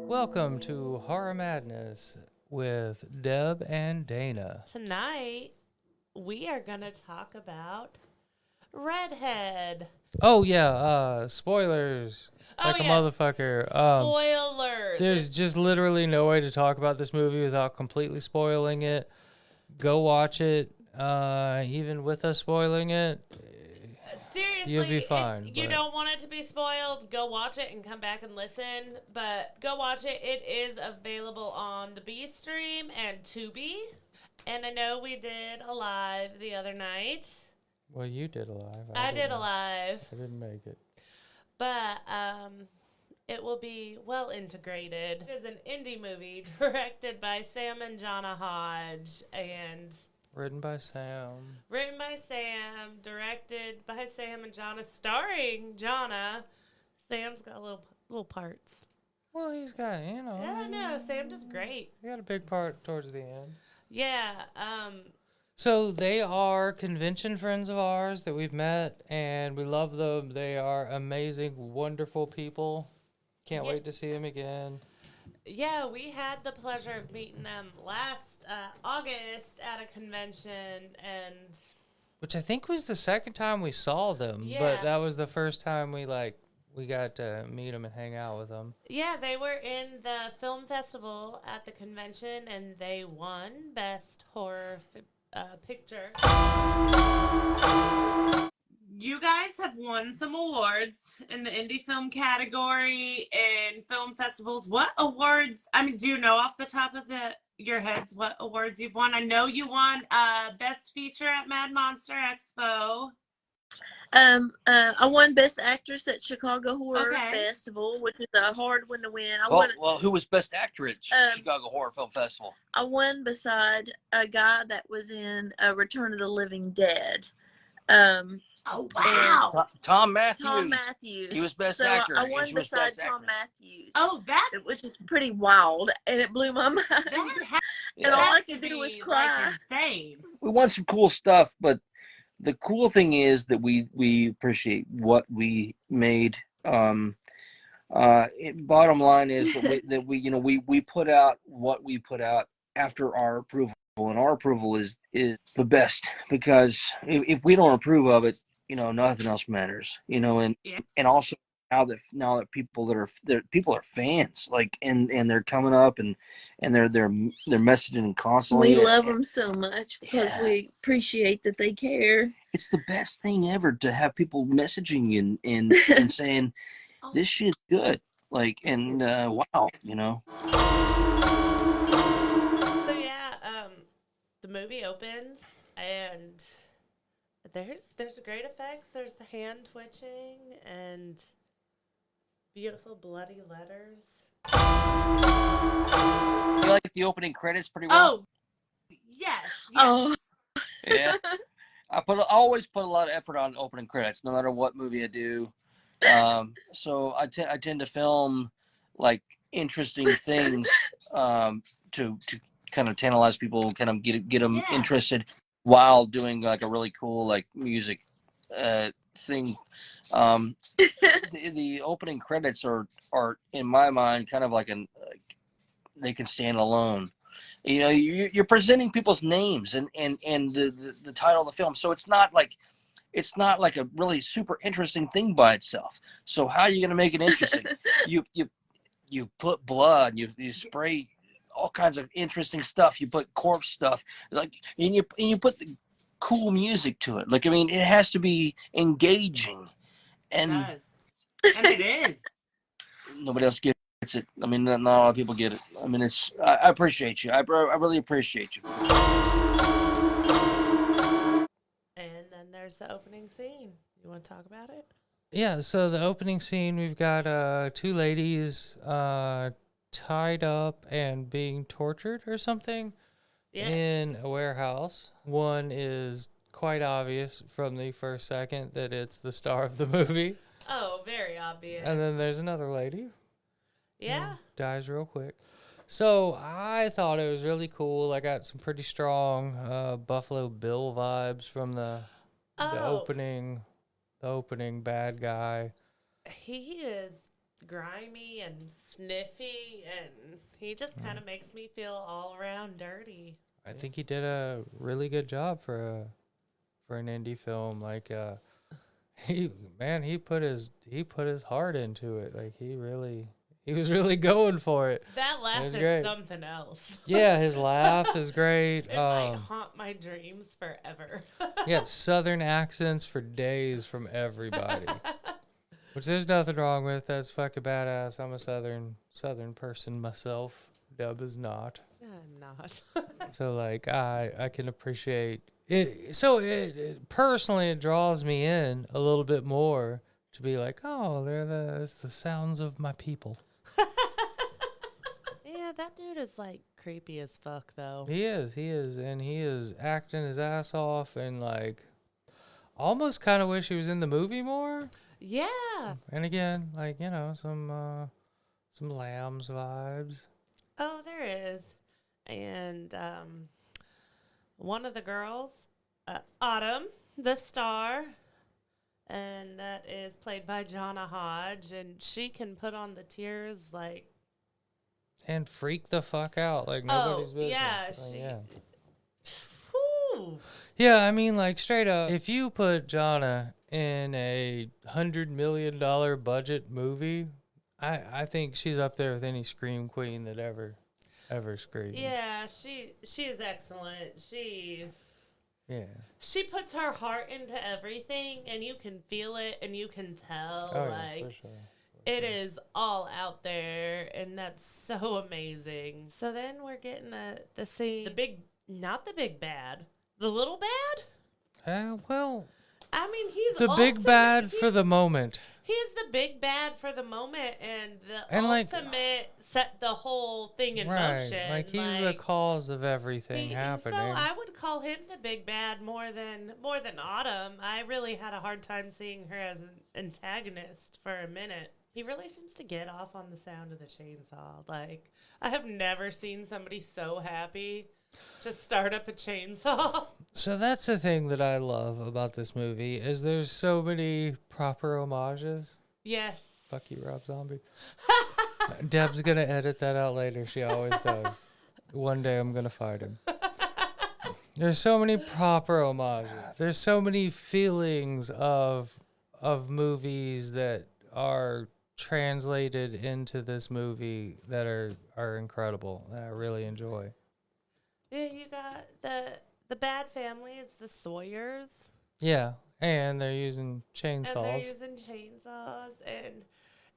Welcome to Horror Madness with Deb and Dana. Tonight, we are going to talk about Redhead. Oh yeah, spoilers Oh, like a yes. motherfucker. Spoilers. There's just literally no way to talk about this movie without completely spoiling it. Go watch it, even with us spoiling it. Seriously, You'll be if fine. you don't want it to be spoiled, go watch it and come back and listen. But go watch it. It is available on the B Stream and Tubi. And I know we did a live the other night. Well, you did a live. I did a live. I didn't make it. But it will be well integrated. It is an indie movie directed by Sam and Johnna Hodge and Written by Sam. written by Sam, directed by Sam and Johnna, starring Johnna. Sam's got little parts. Well, he's got, Yeah, no, Sam does great. He got a big part towards the end. Yeah, So they are convention friends of ours that we've met, and we love them. They are amazing, wonderful people. Can't Yeah. wait to see them again. yeah, we had the pleasure of meeting them last August at a convention, and Which I think was the second time we saw them, Yeah. but that was the first time we got to meet them and hang out with them. yeah, they were in the film festival at the convention, and they won Best Horror Picture. You guys have won some awards in the indie film category and film festivals. What awards? I mean, do you know off the top of your heads what awards you've won? I know you won Best Feature at Mad Monster Expo. I won Best Actress at Chicago Horror Okay. Festival, which is a hard one to win. Well, who was Best Actor at Chicago Horror Film Festival? I won beside a guy that was in Return of the Living Dead. Oh, wow. Tom Matthews. Tom Matthews. He was Best so Actor. I and won she was beside Best Tom Actress. Matthews. Oh, that's Which is pretty wild, and it blew my mind. Yeah. And all I has could to do was be, cry. insane. We won some cool stuff, but the cool thing is that we appreciate what we made. Bottom line is that we put out what we put out after our approval, and our approval is the best, because if we don't approve of it, nothing else matters. And Yeah. and also now that people are fans, and they're coming up and they're messaging constantly. We love them so much because Yeah. we appreciate that they care. It's the best thing ever to have people messaging you and saying this shit's good. Wow. So yeah, the movie opens and there's great effects. There's the hand twitching and beautiful bloody letters. You like the opening credits pretty well? Oh, yes. Oh. Yeah. I always put a lot of effort on opening credits, no matter what movie I do. So I tend to film like interesting things to kind of tantalize people, kind of get them interested while doing like a really cool like music thing. The opening credits are in my mind kind of like they can stand alone. You're presenting people's names and the title of the film, so it's not like a really super interesting thing by itself. So how are you going to make it interesting? you put blood, you spray all kinds of interesting stuff. You put corpse stuff, and you put the cool music to it. It has to be engaging, and It does. And it is. nobody else gets it. Not a lot of people get it. I appreciate you. I really appreciate you. And then there's the opening scene. You want to talk about it? Yeah, so the opening scene, we've got two ladies tied up and being tortured or something in a warehouse. One is quite obvious from the first second that it's the star of the movie. Oh, very obvious. And then there's another lady. Yeah. Dies real quick. So I thought it was really cool. I got some pretty strong Buffalo Bill vibes from the opening bad guy. He is grimy and sniffy, and he just kind of makes me feel all around dirty. I think he did a really good job for an indie film. Like he put his heart into it. Like he was really going for it. That laugh is great. something else. Yeah, his laugh is great. It might haunt my dreams forever. Yeah, southern accents for days from everybody. Which there's nothing wrong with. That's fucking badass. I'm a southern person myself. Deb is not. I'm not. So like I can appreciate it. So it personally it draws me in a little bit more to be like, oh, it's the sounds of my people. Yeah, that dude is like creepy as fuck though. He is, and he is acting his ass off, and like almost kind of wish he was in the movie more. Yeah. And again, like some Lambs vibes. Oh, there is. And one of the girls, Autumn, the star, and that is played by Johnna Hodge, and she can put on the tears like. And freak the fuck out like nobody's business. Yeah, Like, she. yeah. Whew. Yeah, I mean, like straight up, if you put Jonna in a $100 million budget movie, I think she's up there with any scream queen that ever screamed. Yeah, she is excellent. She puts her heart into everything, and you can feel it, and you can tell. Oh, like yeah, for sure. it is all out there, and that's so amazing. So then we're getting the scene, not the big bad, the little bad. Well, I mean, he's the big bad for the moment. He's the big bad for the moment, and the like, ultimate set the whole thing in motion. Like he's the cause of everything happening. So I would call him the big bad more than Autumn. I really had a hard time seeing her as an antagonist for a minute. He really seems to get off on the sound of the chainsaw. Like, I have never seen somebody so happy to start up a chainsaw. So that's the thing that I love about this movie is there's so many proper homages. Yes. Fuck you, Rob Zombie. Deb's gonna edit that out later. She always does. One day I'm gonna fight him. There's so many proper homages. There's so many feelings of movies that are translated into this movie that are incredible that I really enjoy. Yeah, you got the bad family. It's the Sawyers. Yeah, and they're using chainsaws. And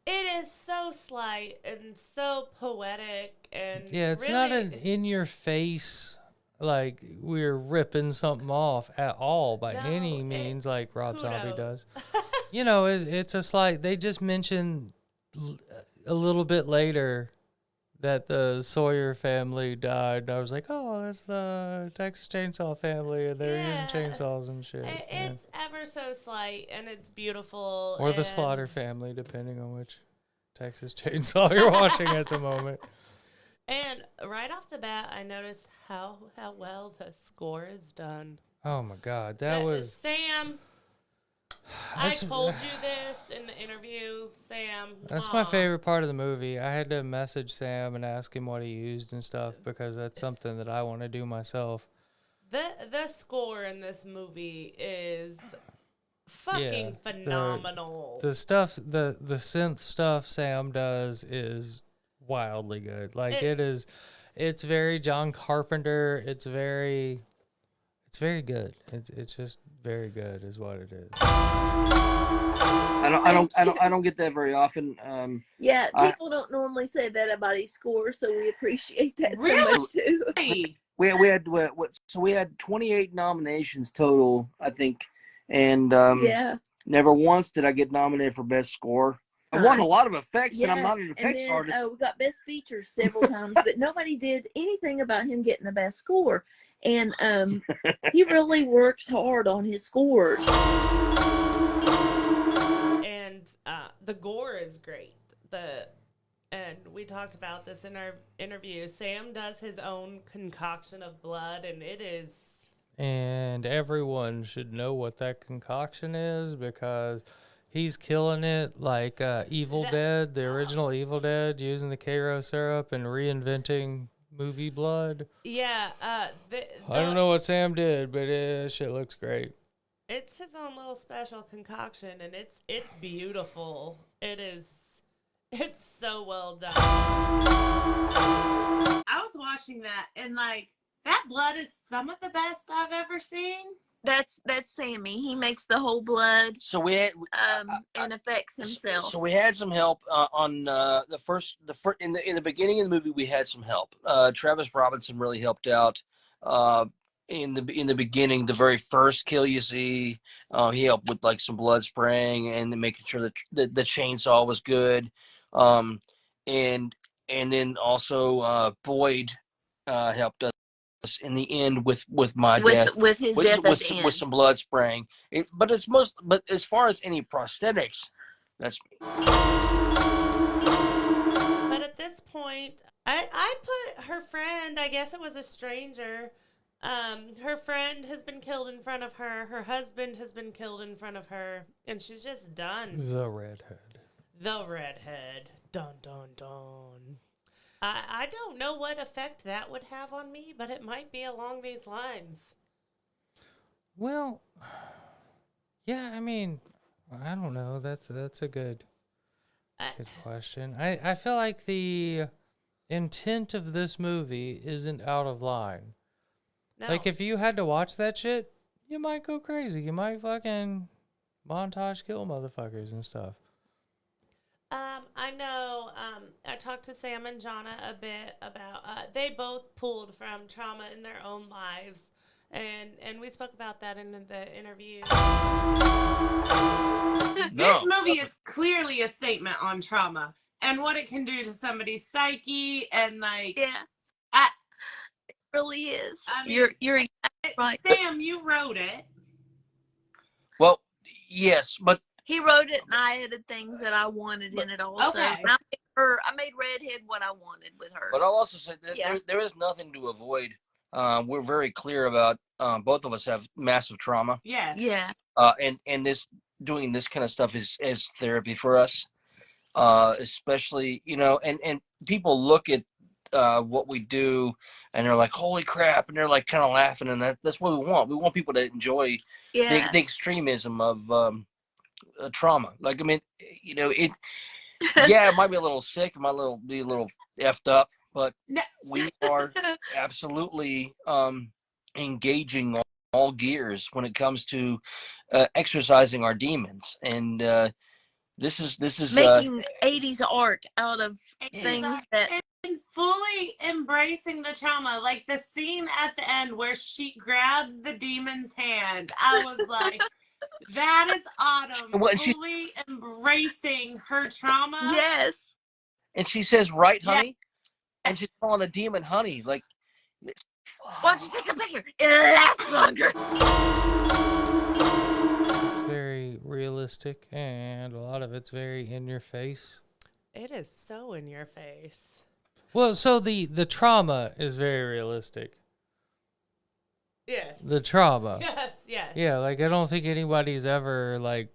it is so slight and so poetic and Yeah, it's really, not an in-your-face, like, we're ripping something off at all by any means like Rob Zombie does. It's a slight, they just mentioned a little bit later that the Sawyer family died. And I was like, oh, that's the Texas Chainsaw family, and they're using chainsaws and shit. It's ever so slight, and it's beautiful. Or the Slaughter family, depending on which Texas Chainsaw you're watching at the moment. And right off the bat, I noticed how well the score is done. Oh my God, that was Sam. I told you this in the interview, Sam. That's my favorite part of the movie. I had to message Sam and ask him what he used and stuff because that's something that I want to do myself. The score in this movie is fucking phenomenal. The stuff, the synth stuff Sam does is wildly good. Like it's very John Carpenter. It's very good. It's just very good, is what it is. I don't get that very often. Yeah, people don't normally say that about his score, so we appreciate that so much too. We had 28 nominations total, I think, and never once did I get nominated for best score. I won a lot of effects, and I'm not an effects artist. We got best features several times, but nobody did anything about him getting the best score. And he really works hard on his scores. And the gore is great. And we talked about this in our interview. Sam does his own concoction of blood, and it is. And everyone should know what that concoction is because He's killing it like Evil That- Dead, the original Evil Dead, using the Cairo syrup and reinventing movie blood. Yeah, I don't know what Sam did, but shit looks great. it's his own little special concoction, and it's beautiful. It's so well done. I was watching that, and like that blood is some of the best I've ever seen. That's Sammy. He makes the whole blood So we had and affects himself. So we had some help on the first in the beginning of the movie. We had some help. Travis Robinson really helped out in the beginning. The very first kill you see, he helped with like some blood spraying and making sure that the chainsaw was good. And then also Boyd helped us in the end with my death, with his death at the end. with some blood spraying. But as far as any prosthetics, that's me. But at this point, I put her friend, I guess it was a stranger. Her friend has been killed in front of her. Her husband has been killed in front of her, and she's just done. The redhead. The redhead. Dun dun dun. I don't know what effect that would have on me, but it might be along these lines. Well, yeah, I mean, I don't know. That's a good question. I feel like the intent of this movie isn't out of line. No. Like, if you had to watch that shit, you might go crazy. You might fucking montage kill motherfuckers and stuff. I know, I talked to Sam and Johnna a bit about, they both pulled from trauma in their own lives, and we spoke about that in the interview. This movie is clearly a statement on trauma and what it can do to somebody's psyche, and like, Yeah, it really is. I mean, You're exactly right. Sam, you wrote it. Well, yes, but He wrote it, and I added things that I wanted in it also. Okay. And I made Redhead what I wanted with her. I'll also say that Yeah. there is nothing to avoid. We're very clear about both of us have massive trauma. Yes. Yeah. And doing this kind of stuff is therapy for us. Especially, and people look at what we do and they're like, holy crap, and they're like kind of laughing, and that's what we want. We want people to enjoy the extremism of trauma. Like, I mean, it it might be a little sick, it might be a little effed up, but we are absolutely engaging all gears when it comes to exercising our demons. And this is making 80s art out of things that and fully embracing the trauma. Like the scene at the end where she grabs the demon's hand, I was like, that is Autumn fully embracing her trauma. Yes. And she says, right, honey? And she's calling a demon honey. Like, why don't you take a picture? It'll last longer. It's very realistic, and a lot of it's very in your face. It is so in your face. Well, so the trauma is very realistic. Yes. The trauma. Yes. Yeah, like I don't think anybody's ever like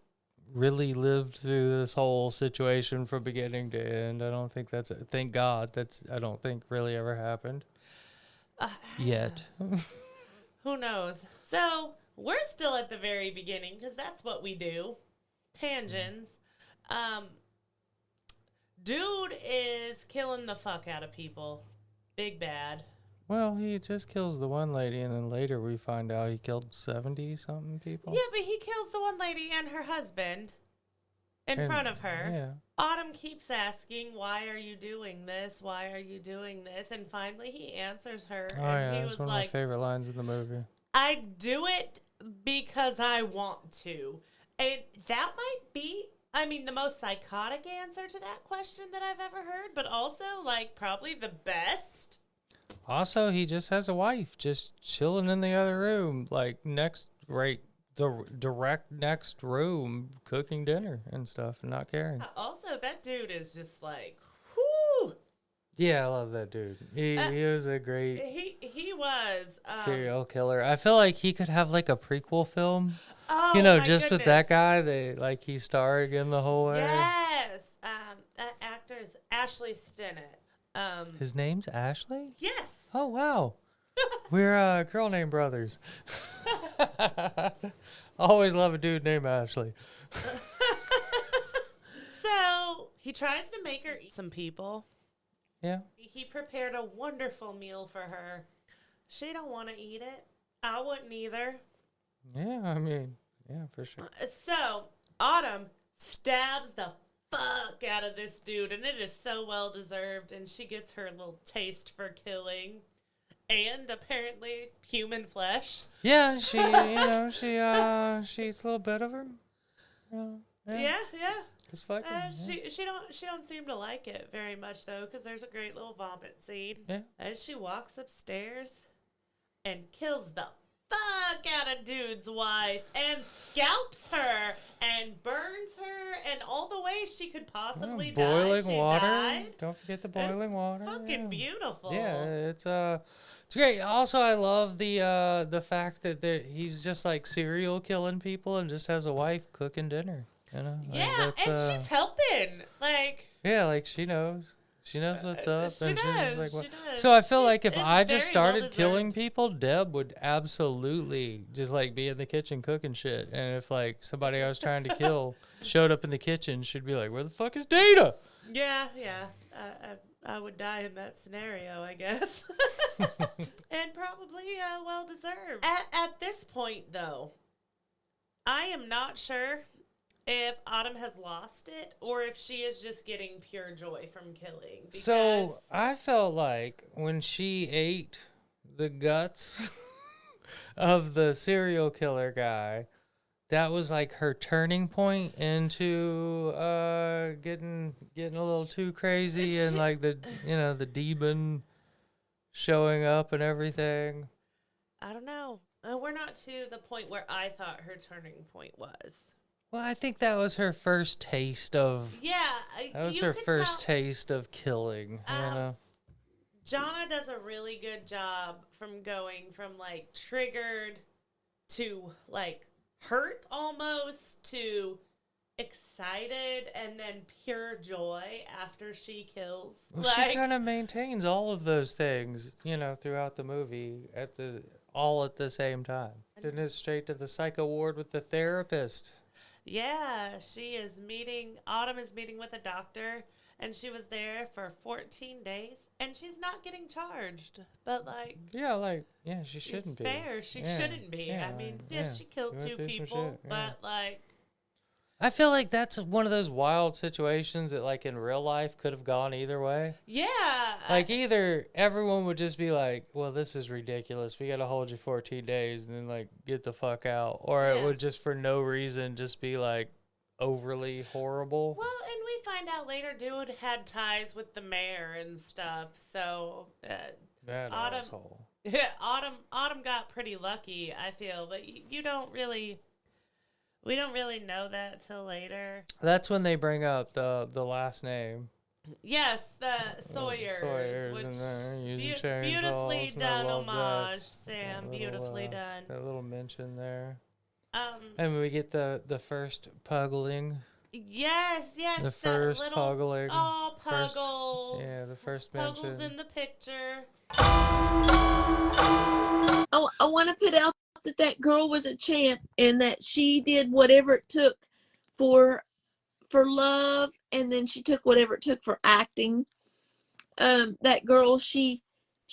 really lived through this whole situation from beginning to end. I don't think thank God I don't think really ever happened. Yet. Who knows? So we're still at the very beginning because that's what we do. Tangents. Dude is killing the fuck out of people. Big bad. Well, he just kills the one lady, and then later we find out he killed 70-something people. Yeah, but he kills the one lady and her husband in front of her. Yeah. Autumn keeps asking, why are you doing this? Why are you doing this? And finally he answers her. Oh, and yeah, he that's was one like, of my favorite lines in the movie. I do it because I want to. And that might be, I mean, the most psychotic answer to that question that I've ever heard, but also, like, probably the best. Also, he just has a wife just chilling in the other room, like the direct next room, cooking dinner and stuff and not caring. Also, that dude is just like, whoo. Yeah, I love that dude. He was a great He was serial killer. I feel like he could have like a prequel film Oh, You know, my just with that goodness. guy, he's starring in the whole way. Yes. That actor is Ashley Stinnett. His name's Ashley? Yes. Oh, wow. We're girl named brothers. Always love a dude named Ashley. So he tries to make her eat some people. Yeah. He prepared a wonderful meal for her. She don't want to eat it. I wouldn't either. Yeah, I mean, yeah, for sure. So Autumn stabs the fuck out of this dude, and it is so well deserved. And she gets her little taste for killing, and apparently human flesh. Yeah, she eats a little bit of her. Yeah. It's fucking. She don't seem to like it very much though, because there's a great little vomit scene. Yeah. As she walks upstairs and kills the fuck out of dude's wife and scalps her and burns her and all the ways she could possibly die. Boiling She water. died. Don't forget the boiling It's water. fucking beautiful. Yeah, it's great. Also, I love the fact that he's just like serial killing people and just has a wife cooking dinner. You know? Yeah, and she's helping. Like, yeah, like she knows what's up. she and she's does. just like, She does. So I feel like if It's I just very started well-deserved. killing people, Deb would absolutely just like be in the kitchen cooking shit. And if like somebody I was trying to kill showed up in the kitchen, she'd be like, "Where the fuck is Data?" Yeah. I would die in that scenario, I guess. And probably well deserved. At this point, though, I am not sure if Autumn has lost it or if she is just getting pure joy from killing. Because So I felt like when she ate the guts of the serial killer guy, that was like her turning point into getting a little too crazy and like the demon showing up and everything. I don't know. We're not to the point where I thought her turning point was. Well, I think that was her first taste of. Yeah, That was you her could first tell- taste of killing. You know. Johnna does a really good job from going from like triggered to like hurt almost to excited and then pure joy after she kills. Well, she kind of maintains all of those things, throughout the movie all at the same time. Then it's straight to the psycho ward with the therapist. Yeah, Autumn is meeting with a doctor, and she was there for 14 days, and she's not getting charged. But, she shouldn't be. Fair, she shouldn't be. Yeah, I mean, yeah. she killed She 2 went through some people, shit, yeah. but, I feel like that's one of those wild situations that, like, in real life could have gone either way. yeah. Like, either everyone would just be like, well, this is ridiculous. We got to hold you 14 days and then, like, get the fuck out. Or it Yeah. would just, for no reason, just be, like, overly horrible. Well, and we find out later dude had ties with the mayor and stuff, so That Autumn- asshole. Autumn got pretty lucky, I feel, but we don't really know that till later. That's when they bring up the last name. Yes, the Sawyers, and which they're using chainsaws. beautifully and I done love that. homage, Sam. That Beautifully little, done. That little mention there. And we get the first puggling. Yes, The that first little, puggling. Oh, First- Puggles. Yeah, the first Puggles mention. in the picture. Oh, I want to put out that girl was a champ and that she did whatever it took for love, and then she took whatever it took for acting. That girl, she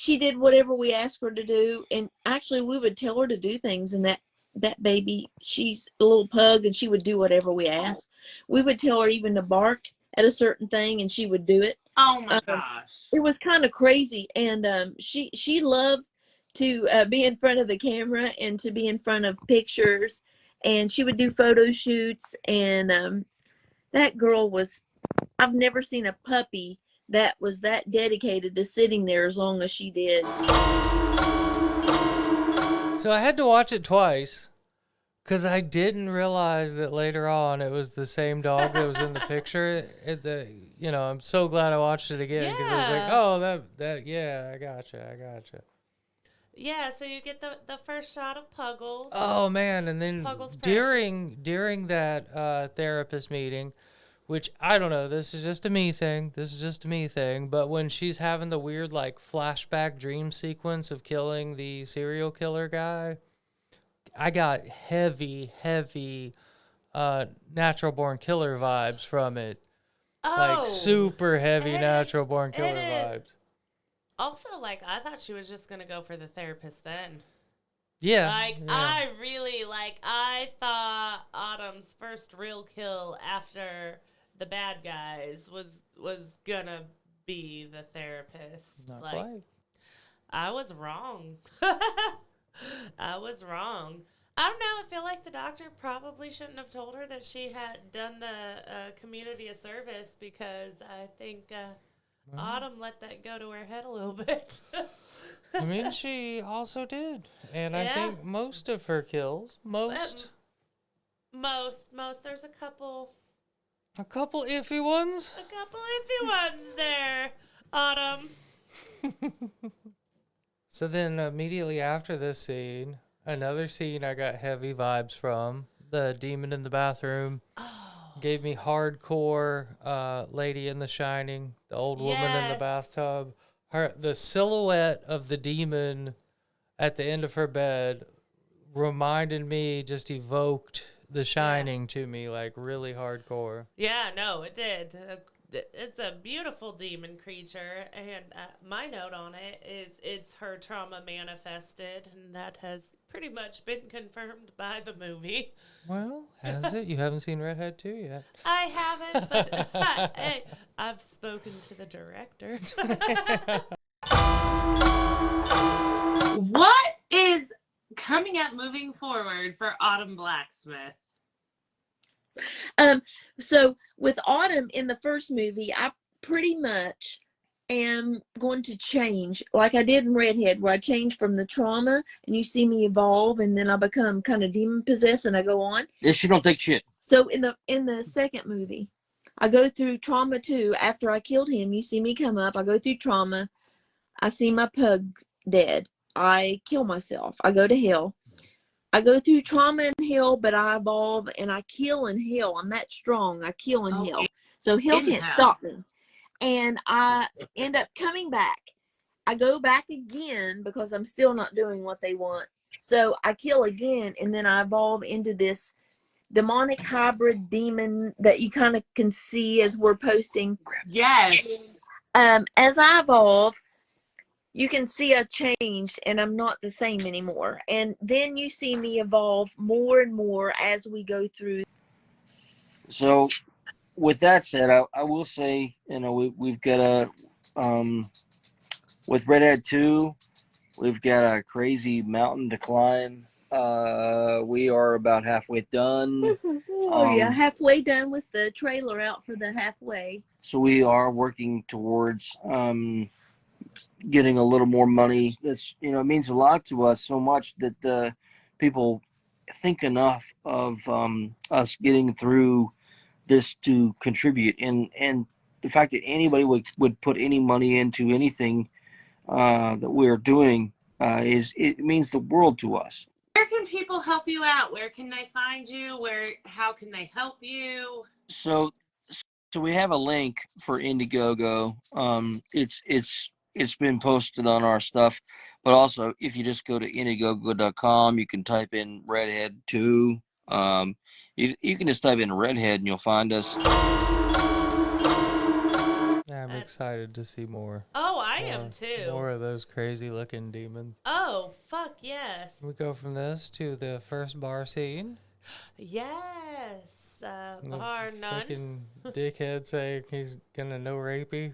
did whatever we asked her to do, and actually we would tell her to do things, and that baby, she's a little pug, and she would do whatever we asked. We would tell her even to bark at a certain thing, and she would do it. Oh my gosh. It was kind of crazy, and she loved to be in front of the camera and to be in front of pictures, and she would do photo shoots, and that girl was, I've never seen a puppy that was that dedicated to sitting there as long as she did. So I had to watch it twice because I didn't realize that later on it was the same dog that was in the picture. I'm so glad I watched it again because I was like, Yeah. oh, that, yeah, I gotcha. Yeah, so you get the first shot of Puggles. Oh man, and then Puggles during that therapist meeting, which I don't know, this is just a me thing. This is just a me thing, but when she's having the weird like flashback dream sequence of killing the serial killer guy, I got heavy natural born killer vibes from it. Like Oh, super heavy it natural born it killer is. vibes. Also, like, I thought she was just gonna go for the therapist then. Yeah. Like, yeah. I thought Autumn's first real kill after the bad guys was gonna be the therapist. Not Like, quite. I was wrong. I was wrong. I don't know. I feel like the doctor probably shouldn't have told her that she had done the community a service, because I think Autumn let that go to her head a little bit. I mean, she also did. And I Yeah. think most of her kills, Most. There's a couple iffy ones. iffy ones there, Autumn. So then immediately after this scene, another scene I got heavy vibes from, the demon in the bathroom. Oh, Gave me hardcore Lady in the Shining, the old woman in the yes. bathtub. The silhouette of the demon at the end of her bed reminded me, just evoked The Shining to me, like really hardcore. Yeah, no, it did. It's a beautiful demon creature, and my note on it is it's her trauma manifested, and that has pretty much been confirmed by the movie. Well, has it? You haven't seen Redhead 2 yet. I haven't, but hey, I've spoken to the director. What is coming up moving forward for Autumn Blacksmith? So with Autumn in the first movie, I pretty much am going to change, like I did in Redhead, where I change from the trauma and you see me evolve, and then I become kind of demon possessed and I go on. Yes, she don't take shit. So in the second movie, I go through trauma too. After I killed him, you see me come up. I go through trauma. I see my pug dead. I kill myself. I go to hell. I go through trauma in hell, but I evolve and I kill in hell. I'm that strong. I kill in hell. So hell can't stop me. And I end up coming back. I go back again because I'm still not doing what they want. So I kill again, and then I evolve into this demonic hybrid demon that you kind of can see as we're posting. Yes. As I evolve, you can see I changed and I'm not the same anymore. And then you see me evolve more and more as we go through. So, with that said, I will say, we've got with Redhead 2, we've got a crazy mountain to climb. We are about halfway done. Yeah, halfway done with the trailer out for the halfway. So we are working towards getting a little more money. That's it means a lot to us, so much that people think enough of us getting through this to contribute, and the fact that anybody would put any money into anything that we're doing it means the world to us. Where can people help you out? Where can they find you? How can they help you? So we have a link for Indiegogo. It's been posted on our stuff, but also if you just go to Indiegogo.com, you can type in Redhead 2. You can just type in Redhead and you'll find us. Yeah, I'm excited to see more. Oh, I am too. More of those crazy looking demons. Oh, fuck yes. We go from this to the first bar scene. Yes. Bar none. Fucking dickhead saying he's gonna no rapey.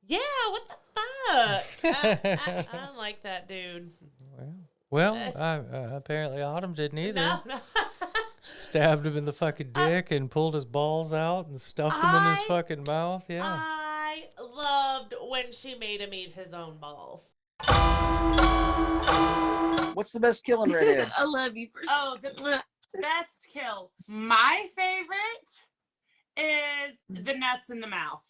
Yeah, what the fuck? I don't like that dude. Well, apparently Autumn didn't either. No. Stabbed him in the fucking dick and pulled his balls out and stuffed them in his fucking mouth. Yeah. I loved when she made him eat his own balls. What's the best kill in Redhead? I love you for the best kill. My favorite is the nuts in the mouth.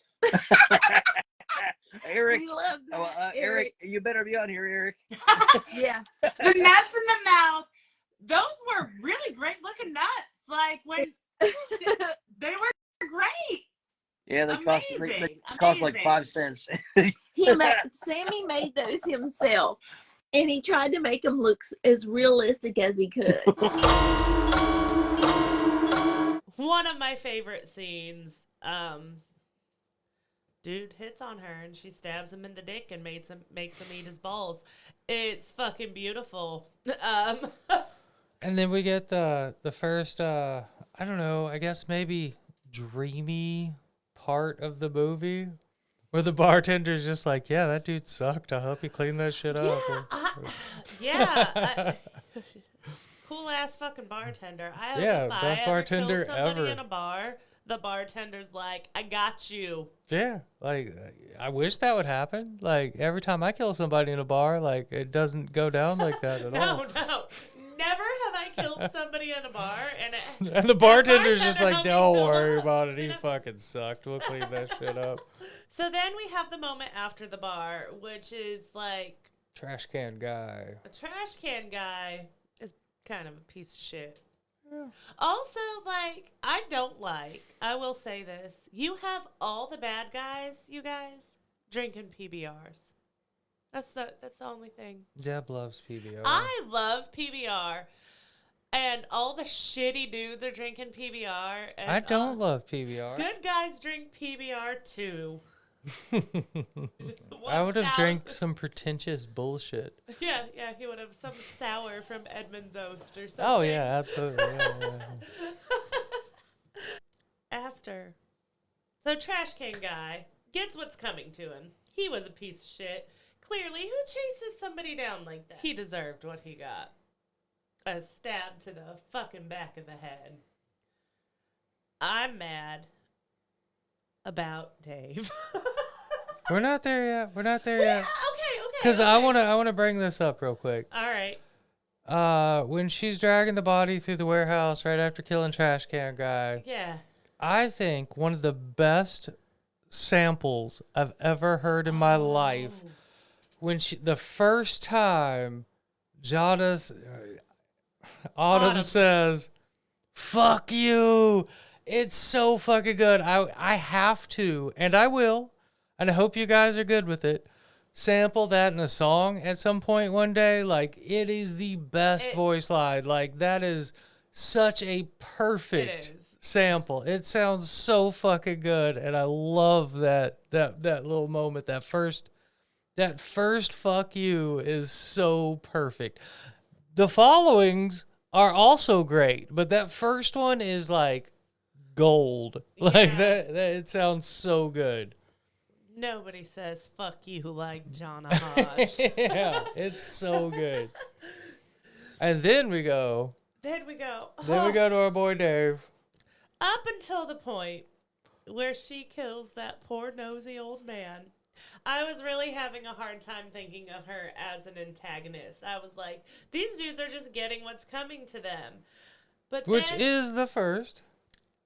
Eric. We love that. Eric, you better be on here, Eric. Yeah. The nuts in the mouth. Those were really great looking nuts. Like when they were great. Yeah, they cost Amazing. like 5 cents. Sammy made those himself, and he tried to make them look as realistic as he could. One of my favorite scenes, dude hits on her and she stabs him in the dick and makes him eat his balls. It's fucking beautiful. And then we get the first, I don't know, I guess maybe dreamy part of the movie where the bartender's just like, yeah, that dude sucked. I hope you clean that shit up. Cool ass fucking bartender. I hope Yeah, if I best ever bartender kill somebody ever. in a bar, the bartender's like, I got you. Yeah, like, I wish that would happen. Like, every time I kill somebody in a bar, like, it doesn't go down like that at all. No. Never have I killed somebody in a bar and And the bartender's just bartender like, helped me don't fill worry up, about it. you He know? fucking sucked. We'll clean that shit up. So then we have the moment after the bar, which is like Trash can guy. a trash can guy is kind of a piece of shit. Yeah. Also, like, I will say this. You have all the bad guys, you guys, drinking PBRs. That's the only thing. Jeb loves PBR. I love PBR. And all the shitty dudes are drinking PBR. And I don't love PBR. good guys drink PBR too. I would have 1,000 drank some pretentious bullshit. Yeah, he would have some sour from Edmund's Oast or something. Oh, yeah, absolutely. Yeah. After. So trash can guy gets what's coming to him. He was a piece of shit. Clearly, who chases somebody down like that? He deserved what he got. A stab to the fucking back of the head. I'm mad about Dave. We're not there yet. Okay. Because I wanna bring this up real quick. All right. When she's dragging the body through the warehouse right after killing trash can guy, Yeah. I think one of the best samples I've ever heard in my life, when the first time Autumn says, "Fuck you." It's so fucking good. I have to, and I will, and I hope you guys are good with it. Sample that in a song at some point one day. Like, it is the best voice line. Like, that is such a perfect sample. It sounds so fucking good, and I love that little moment. That first fuck you is so perfect. The followings are also great, but that first one is like gold. Like that it sounds so good. Nobody says fuck you like Johnna Hodge. Yeah, it's so good. And then we go to our boy Dave. Up until the point where she kills that poor nosy old man, I was really having a hard time thinking of her as an antagonist. I was like, these dudes are just getting what's coming to them. Which is the first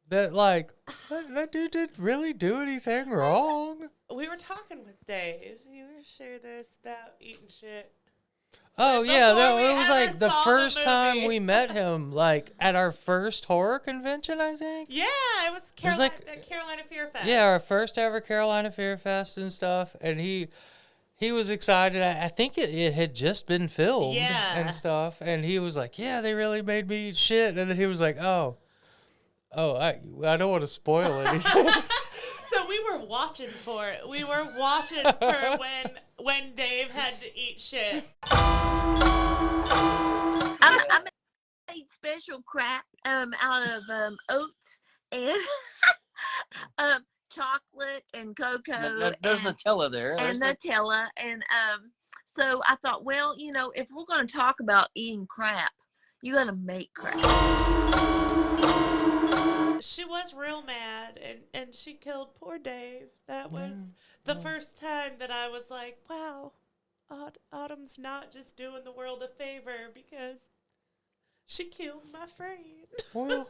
that, like, that dude didn't really do anything wrong. We were talking with Dave. You were share this about eating shit. Oh, yeah, it was like the saw first the time movie. we met him, like, at our first horror convention, I think. Yeah, it was Carolina Fear Fest. Yeah, our first ever Carolina Fear Fest and stuff, and he was excited. I think it had just been filmed and stuff, and he was like, yeah, they really made me eat shit, and then he was like, I don't want to spoil anything. So we were watching for it. We were watching for when Dave had to eat shit. I made special crap out of oats and chocolate and cocoa. There's Nutella there. And Nutella. And so I thought, well, if we're going to talk about eating crap, you're going to make crap. She was real mad, and she killed poor Dave. That was the first time that I was like, wow, Autumn's not just doing the world a favor because she killed my friend. Well,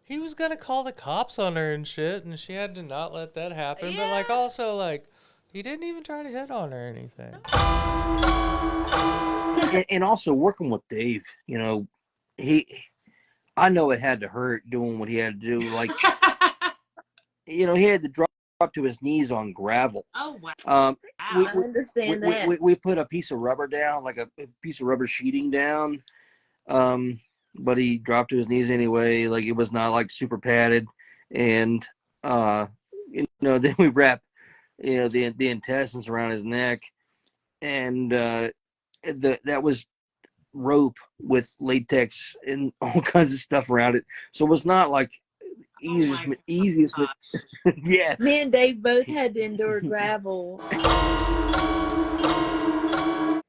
he was going to call the cops on her and shit, and she had to not let that happen. Yeah. But, like, also, like, He didn't even try to hit on her or anything. And also working with Dave, I know it had to hurt doing what he had to do. Like, he had to drop to his knees on gravel. Oh wow. I understand that. We put a piece of rubber down, like a piece of rubber sheeting down. But he dropped to his knees anyway. Like, it was not like super padded. And, then we wrap, the intestines around his neck. And, that was rope with latex and all kinds of stuff around it. So it was not like easiest. Yeah. Me and Dave both had to endure gravel.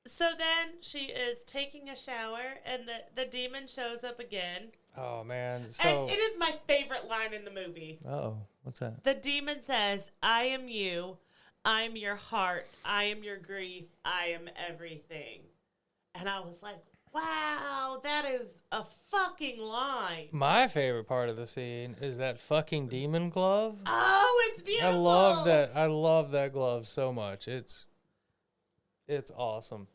So then she is taking a shower, and the demon shows up again. Oh, man. And it is my favorite line in the movie. Uh-oh. What's that? The demon says, I am you. I am your heart. I am your grief. I am everything. And I was like, wow, that is a fucking line. My favorite part of the scene is that fucking demon glove. Oh, it's beautiful. I love that. I love that glove so much. It's awesome.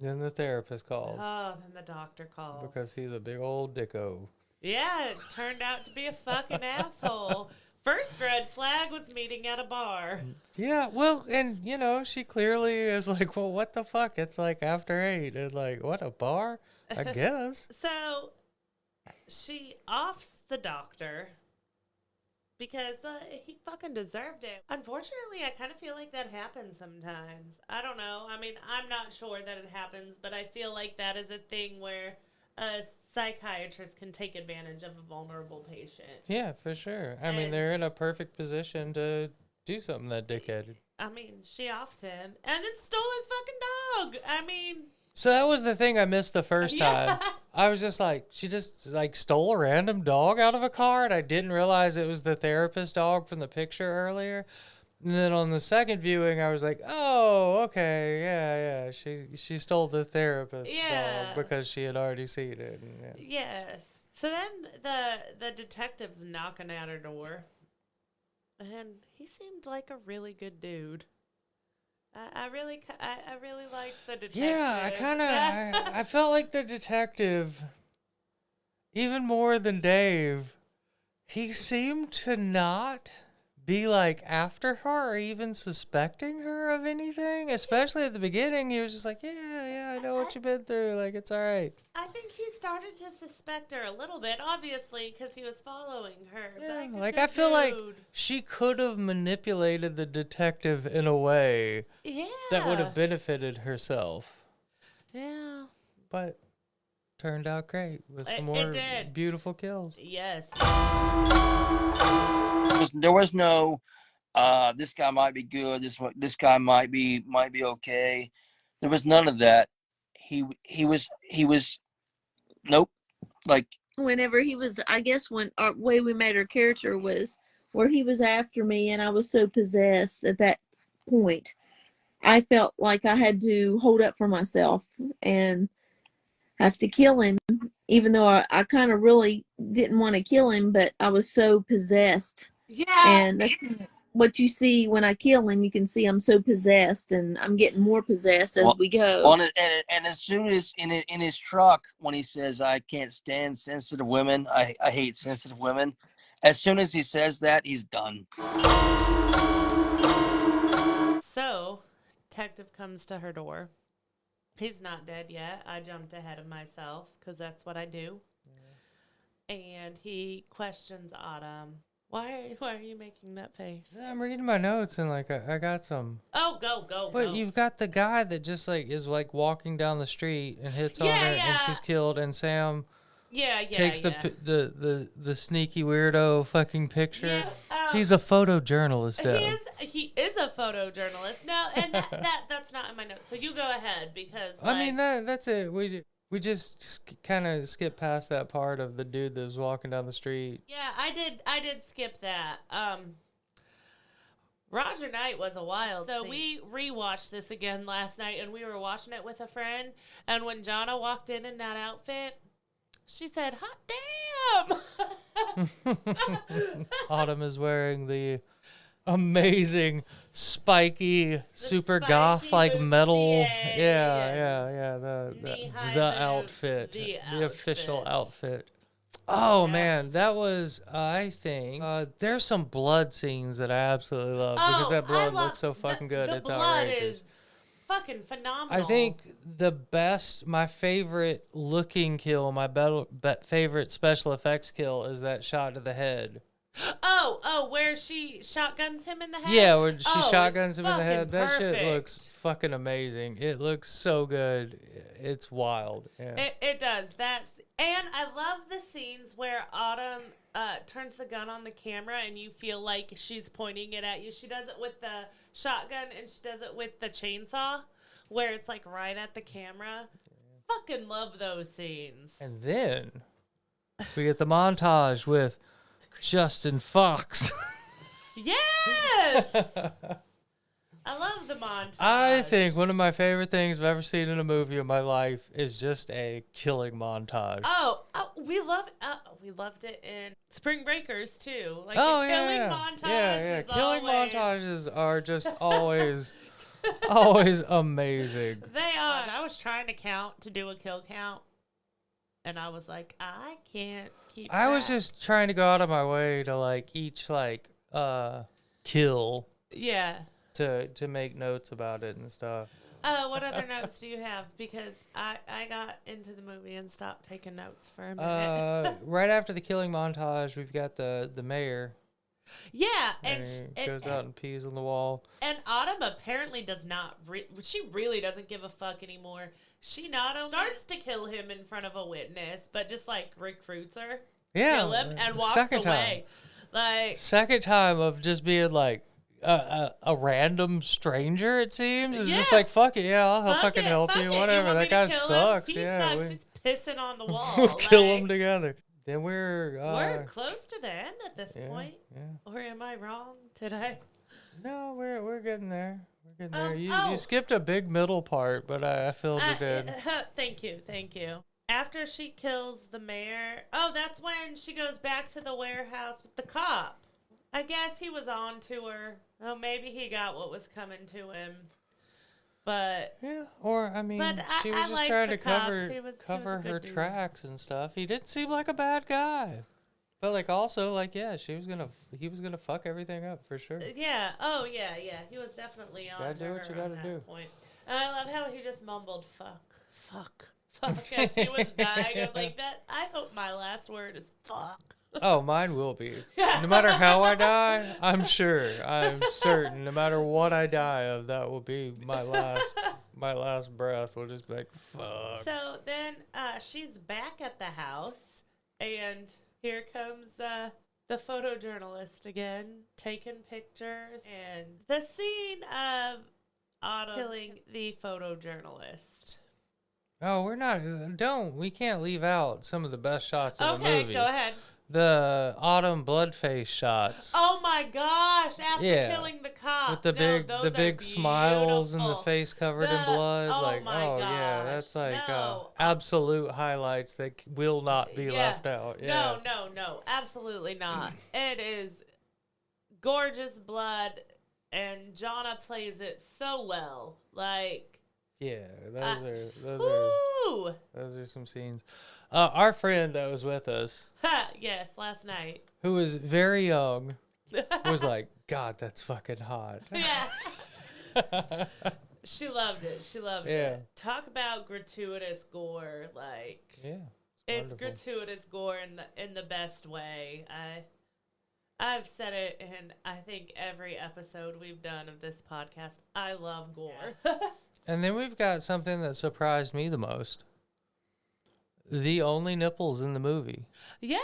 Then the therapist calls. Oh, then the doctor calls. Because he's a big old dicko. Yeah, it turned out to be a fucking asshole. First red flag was meeting at a bar. Yeah, well, and, she clearly is like, well, what the fuck? It's like after 8. And like, what, a bar? I guess. So she offs the doctor because he fucking deserved it. Unfortunately, I kind of feel like that happens sometimes. I don't know. I mean, I'm not sure that it happens, but I feel like that is a thing where a psychiatrist can take advantage of a vulnerable patient. Yeah, for sure. I mean, they're in a perfect position to do something that dickheaded. I mean, she offed him and then stole his fucking dog. I mean... So that was the thing I missed the first time. I was just like, she just like stole a random dog out of a car, and I didn't realize it was the therapist dog from the picture earlier. And then on the second viewing, I was like, oh, okay, yeah. She stole the therapist dog because she had already seen it. And, Yes. So then the detective's knocking at her door, and he seemed like a really good dude. I really liked the detective. Yeah, I felt like the detective, even more than Dave, he seemed to not be like after her or even suspecting her of anything. Especially at the beginning, he was just like, yeah, I know what you've been through. Like, it's all right. I think he started to suspect her a little bit, obviously, because he was following her. Yeah, but like, I feel like she could have manipulated the detective in a way that would have benefited herself. Yeah. But turned out great with some more beautiful kills. Yes. There was no, this guy might be good. This guy might be okay. There was none of that. He was. Nope. Like, whenever he was, I guess when our way we made our character was where he was after me, and I was so possessed at that point, I felt like I had to hold up for myself and have to kill him, even though I kind of really didn't want to kill him, but I was so possessed. Yeah. And that's what you see when I kill him. You can see I'm so possessed, and I'm getting more possessed as we go. And as soon as in his truck, when he says, I can't stand sensitive women, I hate sensitive women, as soon as he says that, he's done. So, detective comes to her door. He's not dead yet. I jumped ahead of myself because that's what I do. Yeah. And he questions Autumn. Why are you making that face? I'm reading my notes and like I got some. Oh, go. But you've got the guy that just like is like walking down the street and hits on her and she's killed, and Sam takes the sneaky weirdo fucking picture. Yeah, he's a photojournalist. He is a photojournalist. No, and that's not in my notes. So you go ahead because I mean that's it. We just kind of skipped past that part of the dude that was walking down the street. Yeah, I did skip that. Roger Knight was a wild scene. We rewatched this again last night, and we were watching it with a friend, and when Johnna walked in that outfit, she said, hot damn! Autumn is wearing the amazing spiky, super spiky goth like metal. bustier Yeah. knee-high The boots, outfit, the the official outfit. outfit. Oh Yeah. man, that was I think there's some blood scenes that I absolutely love because that blood looks so fucking good. The It's blood outrageous. is fucking phenomenal. I think my favorite looking kill, favorite special effects kill is that shot to the head. Oh, where she shotguns him in the head? Yeah, where she Oh, shotguns it's him in the head. fucking That shit perfect. looks fucking amazing. It looks so good. It's wild. Yeah. It does. And I love the scenes where Autumn turns the gun on the camera and you feel like she's pointing it at you. She does it with the shotgun and she does it with the chainsaw, where it's like right at the camera. Fucking love those scenes. And then we get the montage with Justin Fox. Yes! I love the montage. I think one of my favorite things I've ever seen in a movie in my life is just a killing montage. Oh, we loved it in Spring Breakers too. Like Oh, the yeah, killing yeah. montage. Yeah. Is Killing always, montages are just always, always amazing. They are. I was trying to count to do a kill count, and I was like, I can't keep. I was track. just trying to go out of my way to like each like kill Yeah. to make notes about it and stuff. What other notes do you have? Because I got into the movie and stopped taking notes for a minute. Right after the killing montage, we've got the mayor. Yeah, And and he goes out and pees on the wall. And Autumn apparently does not. She really doesn't give a fuck anymore. She not only starts to kill him in front of a witness, but just like recruits her, Yeah, kill him, and walks second away. Like Second time of just being like a random stranger. It seems it's just Yeah. like fuck it, yeah, I'll fucking help fuck you, it. whatever. Want me That to guy kill him? sucks. He Yeah, sucks. He's pissing on the wall. we'll kill Like, them together. Then we're close to the end at this yeah, point. yeah. Or am I wrong today? No, we're getting there. We're getting there. You oh. skipped a big middle part, but I filled it in. Thank you. After she kills the mayor, that's when she goes back to the warehouse with the cop. I guess he was on to her. Oh, maybe he got what was coming to him. But Yeah, or I mean, she was I just liked trying the to cop. cover He was a cover good her dude. tracks and stuff. He didn't seem like a bad guy, but like also like he was gonna fuck everything up for sure. yeah, yeah. He was definitely on. Gotta to do what her you on gotta that do. Point. And I love how he just mumbled fuck as he was dying. I was like, that. I hope my last word is fuck. Oh, mine will be. No matter how I die, I'm certain. No matter what I die of, that will be my last breath. Will just be like fuck. So then she's back at the house, and here comes the photojournalist again, taking pictures, and the scene of Autumn killing the photojournalist. Oh, we can't leave out some of the best shots of the Okay, movie. go ahead. The Autumn bloodface shots. Oh my gosh! After Yeah. killing the cop, With the big smiles and the face covered in blood. Yeah, that's like absolute highlights that will not be left out. Yeah. No, absolutely not. It is gorgeous blood, and Johnna plays it so well. Like, Yeah, woo! those are some scenes. Our friend that was with us, Yes, last night. who was very young, was like, God, that's fucking hot. Yeah. She loved it. Yeah. Talk about gratuitous gore. Like, Yeah. it's wonderful. gratuitous gore in the best way. I've said it in I think every episode we've done of this podcast. I love gore. And then we've got something that surprised me the most. The only nipples in the movie Yeah,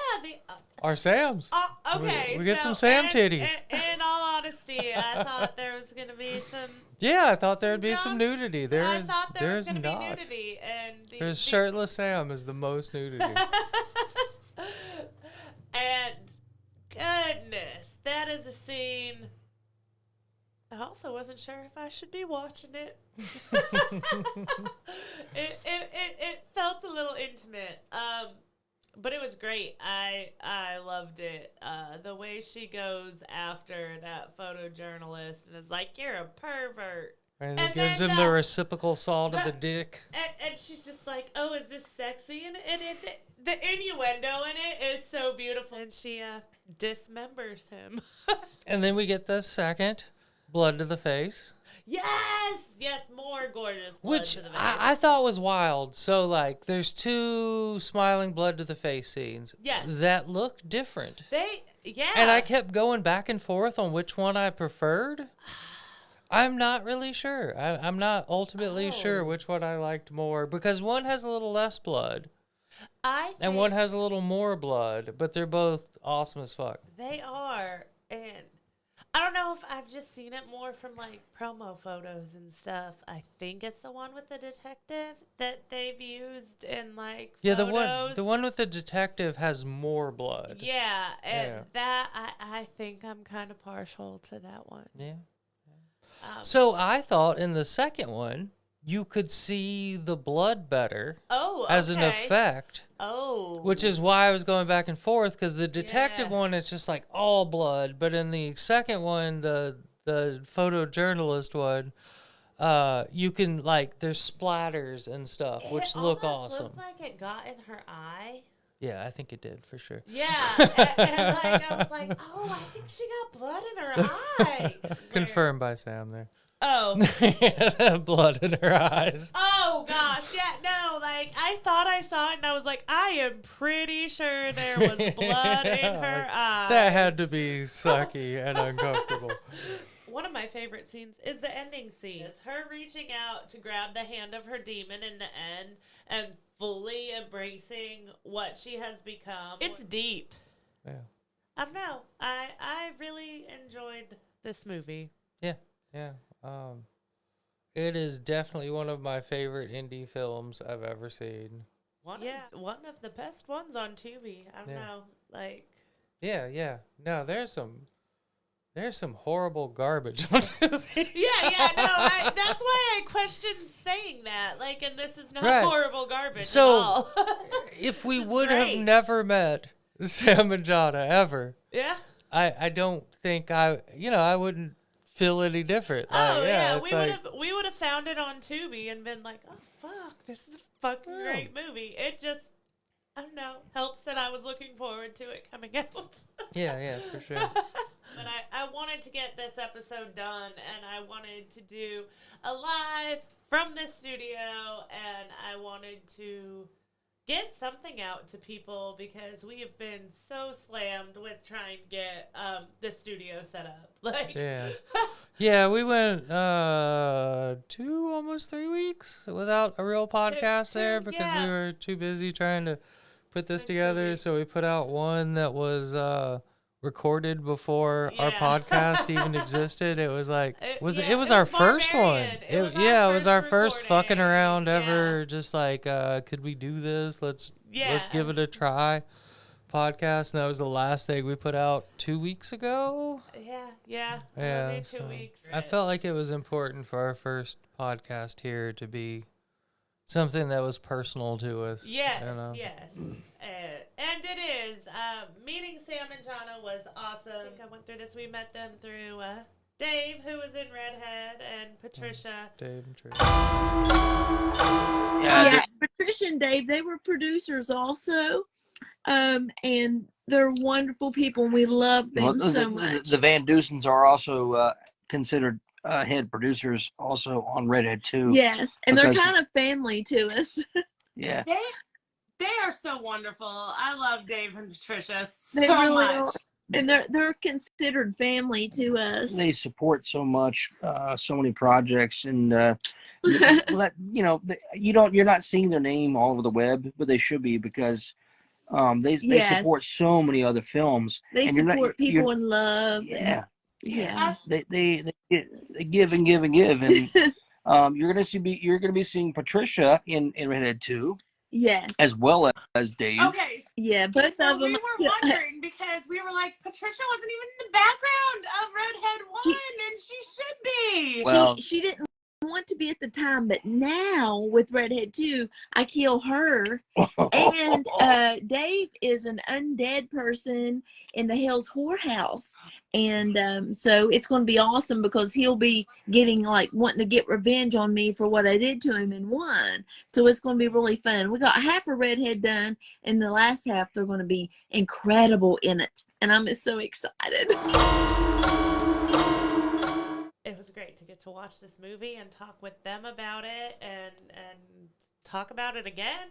are Sam's. okay. We get so some Sam in- titties. In all honesty, I thought there was gonna be some. Yeah, I thought there'd be some nudity. I There thought there was is gonna not. be nudity, and There's shirtless Sam is the most nudity. And goodness, that is a scene. I also wasn't sure if I should be watching it. It felt a little intimate. But it was great. I loved it. The way she goes after that photojournalist and is like, "You're a pervert," And And it gives then him the reciprocal salt of the the- dick. and she's just like, "Oh, is this sexy?" And the innuendo in it is so beautiful. And she dismembers him. And then we get the second blood to the face, yes, more gorgeous. Blood which to the face. I thought was wild. So, like, there's two smiling blood to the face scenes Yes. that look different. Yeah. And I kept going back and forth on which one I preferred. I'm not really sure. I'm not ultimately sure Oh. which one I liked more because one has a little less blood I and think one has a little more blood, but they're both awesome as fuck. they are, and I don't know if I've just seen it more from like promo photos and stuff. I think it's the one with the detective that they've used in like Yeah, photos. the one with the detective has more blood. Yeah, and Yeah. that I think I'm kind of partial to that one. Yeah. So, So I thought in the second one you could see the blood better as an okay. effect, which is why I was going back and forth because the detective Yeah. one is just like all blood, but in the second one, the photojournalist one, you can like there's splatters and stuff which it look almost awesome. looked like it got in her eye. Yeah, I think it did for sure. Yeah, and like I was like, oh, I think she got blood in her eye. Confirmed by Sam there. Oh. Blood in her eyes. Oh gosh, yeah, no, like I thought I saw it and I was like, I am pretty sure there was blood in her eyes. That had to be sucky and uncomfortable. One of my favorite scenes is the ending scene. It's her reaching out to grab the hand of her demon in the end and fully embracing what she has become. It's deep. Yeah. I don't know. I really enjoyed this movie. Yeah. It is definitely one of my favorite indie films I've ever seen. One of the best ones on Tubi. I don't know. Like Yeah. No, there's some horrible garbage on Tubi. Yeah, no, that's why I questioned saying that. Like, and this is not Right. horrible garbage So, at all. If we This is would great. have never met Sam and Johnna ever, Yeah. I don't think I wouldn't feel any different. Oh yeah, it's we would have found it on Tubi and been like, oh fuck, this is a fucking great movie. It just, I don't know, helps that I was looking forward to it coming out. Yeah, for sure. But I wanted to get this episode done, and I wanted to do a live from the studio, and I wanted to get something out to people because we have been so slammed with trying to get the studio set up. Like, Yeah, we went almost 3 weeks without a real podcast there because we were too busy trying to put this together. So we put out one that was recorded before our podcast even existed. It was like it was our first one. It was our first fucking around ever. Just like could we do this? Let's give it a try. Podcast, and that was the last thing we put out 2 weeks ago. Yeah. Maybe 2 weeks. I felt like it was important for our first podcast here to be something that was personal to us. Yes. And it is. Meeting Sam and Johnna was awesome. I think I went through this. We met them through Dave, who was in Redhead, and Patricia. Dave and Trish. Yeah, Patricia and Dave, they were producers also. And they're wonderful people, and we love them so much. The Van Dusens are also considered head producers also on Redhead too. Yes, and they're kind of family to us. Yeah. They are so wonderful. I love Dave and Patricia They so really much. are. And they're considered family to us. They support so much, so many projects, and you're not seeing their name all over the web, but they should be because they support so many other films. They support people in love. Yeah. They give and give and give, and you're gonna be seeing Patricia in Redhead 2. Yes. As well as Dave. Okay. Yeah, both of them. We were wondering because we were like, Patricia wasn't even in the background of Redhead 1, and she should be. Well, she didn't want to be at the time, but now with Redhead 2, I kill her. And Dave is an undead person in the Hell's Whorehouse. And so it's going to be awesome because he'll be getting wanting to get revenge on me for what I did to him in 1. So it's going to be really fun. We got half a Redhead done, and the last half they're going to be incredible in it. And I'm just so excited. It was great to get to watch this movie and talk with them about it and talk about it again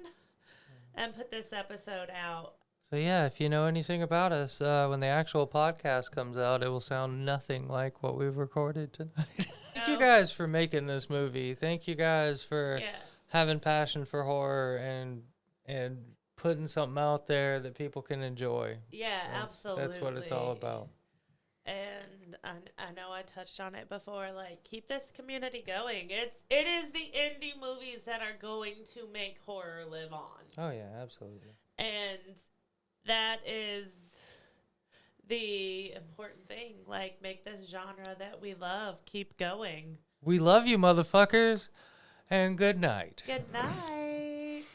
and put this episode out. So yeah, if you know anything about us, when the actual podcast comes out, it will sound nothing like what we've recorded tonight. Thank you guys for making this movie. Thank you guys for having passion for horror and putting something out there that people can enjoy. Yeah, absolutely. That's what it's all about. And I know I touched on it before, keep this community going. It is the indie movies that are going to make horror live on. Oh yeah, absolutely. And that is the important thing. Make this genre that we love keep going. We love you, motherfuckers, and good night. Good night.